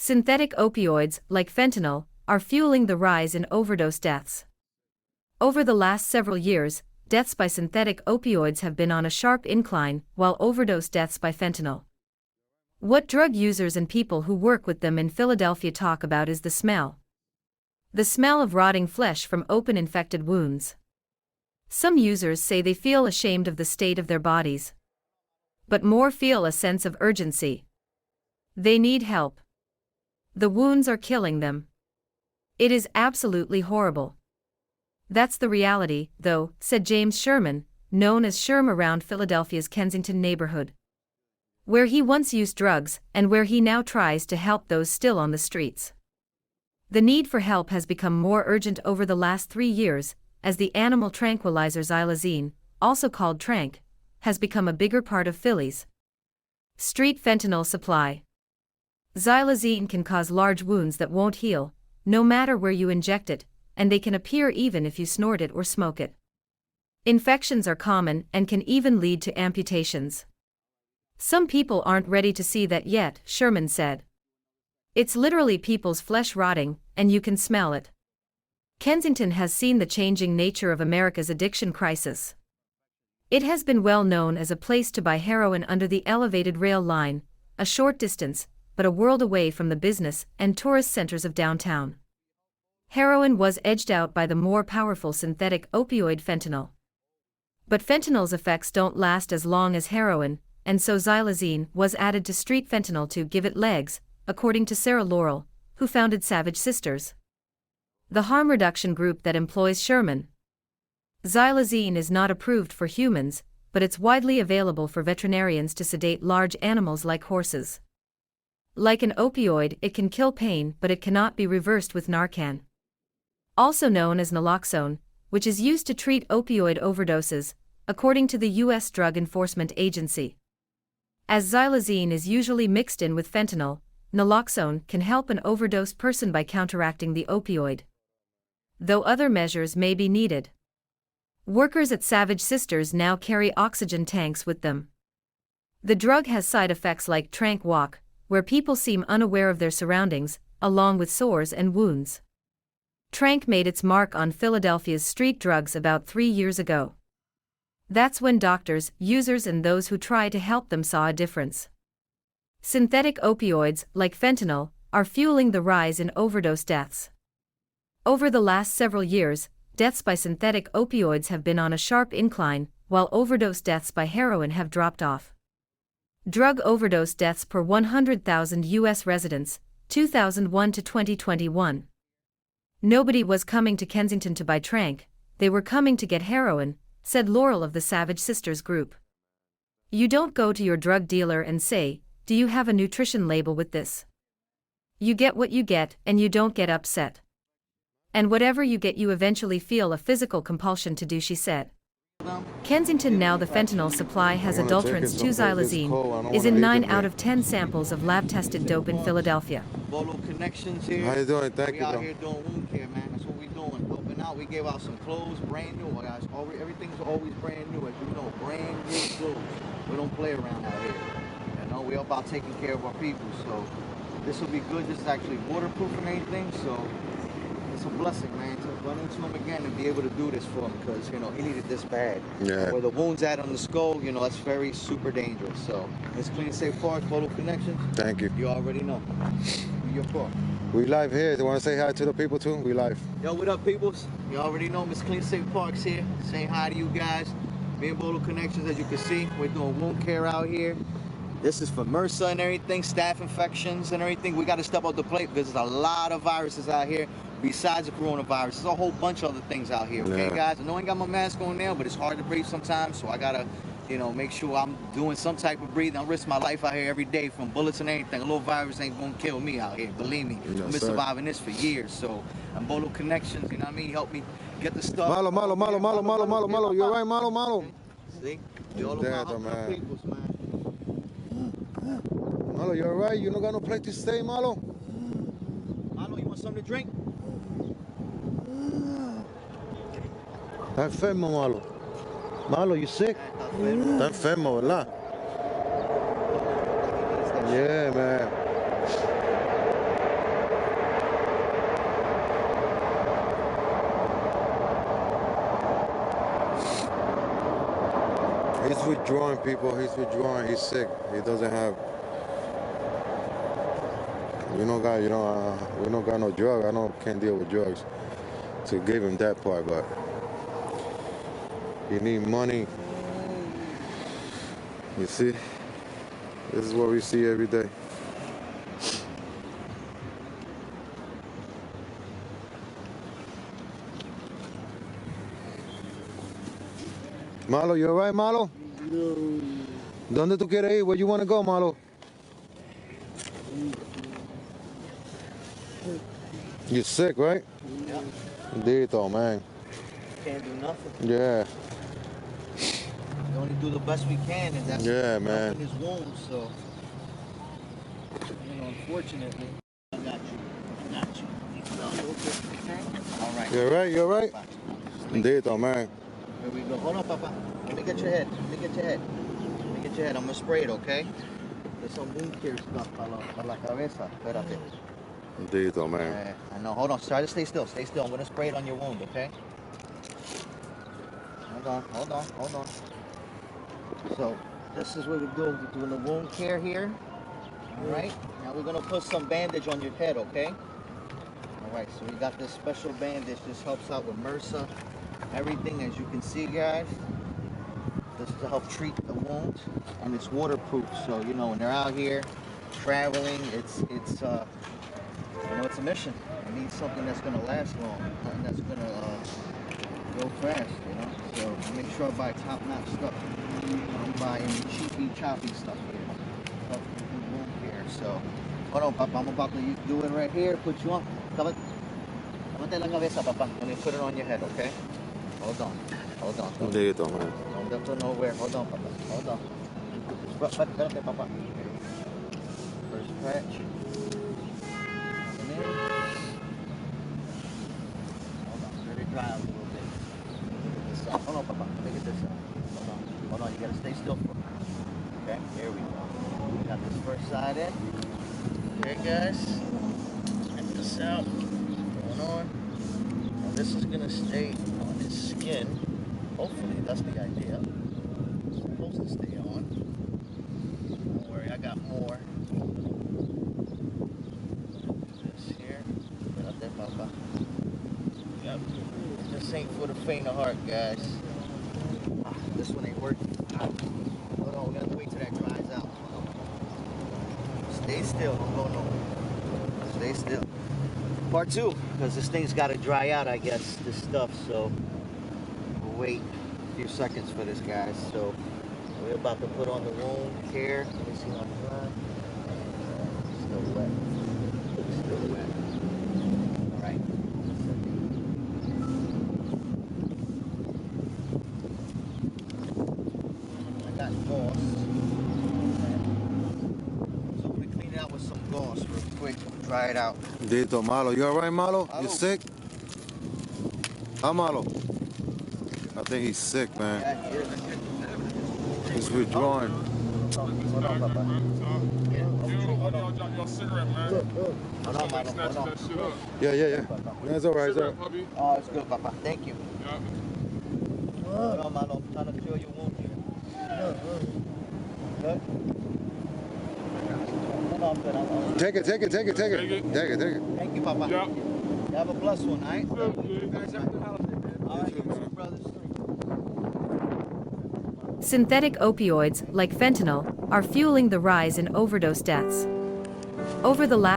Synthetic opioids, like fentanyl, are fueling the rise in overdose deaths. Over the last several years, deaths by synthetic opioids have been on a sharp incline, while overdose deaths by fentanyl. What drug users and people who work with them in Philadelphia talk about is the smell. The smell of rotting flesh from open infected wounds. Some users say they feel ashamed of the state of their bodies. But more feel a sense of urgency. They need help. The wounds are killing them. It is absolutely horrible. That's the reality, though, said James Sherman, known as Sherm around Philadelphia's Kensington neighborhood, where he once used drugs and where he now tries to help those still on the streets. The need for help has become more urgent over the last 3 years, as the animal tranquilizer xylazine, also called tranq, has become a bigger part of Philly's street fentanyl supply. Xylazine can cause large wounds that won't heal, no matter where you inject it, and they can appear even if you snort it or smoke it. Infections are common and can even lead to amputations. Some people aren't ready to see that yet, Sherman said. It's literally people's flesh rotting, and you can smell it. Kensington has seen the changing nature of America's addiction crisis. It has been well known as a place to buy heroin under the elevated rail line, a short distance, but a world away from the business and tourist centers of downtown. Heroin was edged out by the more powerful synthetic opioid fentanyl. But fentanyl's effects don't last as long as heroin, and so xylazine was added to street fentanyl to give it legs, according to Sarah Laurel, who founded Savage Sisters, the harm reduction group that employs Sherman. Xylazine is not approved for humans, but it's widely available for veterinarians to sedate large animals like horses. Like an opioid, it can kill pain, but it cannot be reversed with Narcan, also known as naloxone, which is used to treat opioid overdoses, according to the U.S. Drug Enforcement Agency. As xylazine is usually mixed in with fentanyl, naloxone can help an overdosed person by counteracting the opioid, though other measures may be needed. Workers at Savage Sisters now carry oxygen tanks with them. The drug has side effects like tranq walk, where people seem unaware of their surroundings, along with sores and wounds. Tranq made its mark on Philadelphia's street drugs about 3 years ago. That's when doctors, users and those who try to help them saw a difference. Synthetic opioids, like fentanyl, are fueling the rise in overdose deaths. Over the last several years, deaths by synthetic opioids have been on a sharp incline, while overdose deaths by heroin have dropped off. Drug overdose deaths per 100,000 U.S. residents, 2001 to 2021. Nobody was coming to Kensington to buy tranq, they were coming to get heroin, said Laurel of the Savage Sisters group. You don't go to your drug dealer and say, "Do you have a nutrition label with this?" You get what you get and you don't get upset. And whatever you get you eventually feel a physical compulsion to do, she said. Kensington now the fentanyl supply has adulterants to xylazine, is in 9 out of 10 samples of lab-tested dope in Philadelphia. Bolo Connections here. How you doing? Thank you. We out here doing wound care, man. That's what we doing. Helping out. We gave out some clothes, brand new, guys. Everything's always brand new, as you know. Brand new clothes. We don't play around out here. You know, we're about taking care of our people. So this will be good. This is actually waterproof and everything. So it's a blessing, man, to run into him again and be able to do this for him, because, you know, he needed this bad. Yeah. Where the wound's at on the skull, you know, that's very super dangerous. So it's Clean Safe Park, Photo Connections. Thank you. You already know. Your park. We live here. Do you want to say hi to the people too? We live. Yo, what up, peoples? You already know Miss Clean Safe Park's here. Saying hi to you guys. Me and Photo Connections, as you can see, we're doing wound care out here. This is for MRSA and everything, staph infections and everything. We got to step up the plate because there's a lot of viruses out here besides the coronavirus. There's a whole bunch of other things out here, okay, guys? I know I ain't got my mask on now, but it's hard to breathe sometimes, so I got to, you know, make sure I'm doing some type of breathing. I risk my life out here every day from bullets and everything. A little virus ain't going to kill me out here, believe me. I've been surviving this for years, so I'm Bolo Connections, you know what I mean? Help me get the stuff. Malo. You all right, Malo? See? You all about my peoples, man. Malo, you all right? You don't got no place to stay, Malo? Malo, you want something to drink? Está enfermo, Malo. Malo, you sick? Está enfermo, ¿verdad? Yeah, man. He's withdrawing, people. He's withdrawing. He's sick. He doesn't have. We don't got no drug. Can't deal with drugs. So give him that part, but he need money. You see, this is what we see every day. Malo, you alright, Malo? No. ¿Dónde tú quieres ir? Where you want to go, Malo? You're sick, right? Yeah. Dito, man. Can't do nothing. Yeah. We only do the best we can, and that's Yeah, man. helping his wounds. So, unfortunately, I got you. All right. You alright? You alright? Dito, man. Here we go. Hold on, Papa. Let me get your head. Let me get your head. I'm gonna spray it, okay? There's some wound care stuff para la cabeza. Espérate. Dito, man. I know. Hold on. Try to stay still. Stay still. I'm gonna spray it on your wound, okay? Hold on. So this is what we're doing. We're doing the wound care here. All right. Now we're gonna put some bandage on your head, okay? All right. So we got this special bandage. This helps out with MRSA. Everything, as you can see, guys. This is to help treat the wound, and it's waterproof. So when they're out here traveling, it's it's a mission. I need something that's gonna last long, something that's gonna go fast. So make sure I buy top-notch stuff. I'm buying cheapy, choppy stuff here. Stuff for the wound care. So hold on, Papa. I'm about to do it right here. Put you on. Levante la cabeza, Papa. Let me put it on your head, okay? Hold on. Dito, man. Don't go nowhere. Hold on, Papa. Hold on. Espérate, Papa. First patch. Hold on. Let it dry out a little bit. Hold on, Papa. Let me get this out. Hold on. You gotta stay still for me. Okay? Here we go. We got this first side in. Okay, guys. Check this out. What's going on? Now this is gonna stay on his skin. Hopefully, that's the idea. It's supposed to stay on. Don't worry, I got more. This here. Put that, Papa. Yep. This ain't for the faint of heart, guys. This one ain't working. Hold on, we gotta wait till that dries out. Stay still, don't go nowhere. Stay still. Part 2, because this thing's gotta dry out, I guess, this stuff, so we'll wait a few seconds for this, guys. So we're about to put on the wound care. Let me see how it's dry. Still wet. Still wet. All right. I got gauze. So we clean it out with some gauze real quick. Dry it out. Dito, Malo. You alright, Malo? You sick? How Malo? I think he's sick, man. He's withdrawing. Hold on, Papa. Yeah. That's alright, sir. Oh, it's good, Papa. Thank you. Hold on, Malo. I'm trying to cure your wound here. Good? Hold on, good. Take it. Thank you, Papa. Yeah. You have a blessed one, all right? You guys have to help. All right, you too, brothers. Synthetic opioids, like fentanyl, are fueling the rise in overdose deaths. Over the last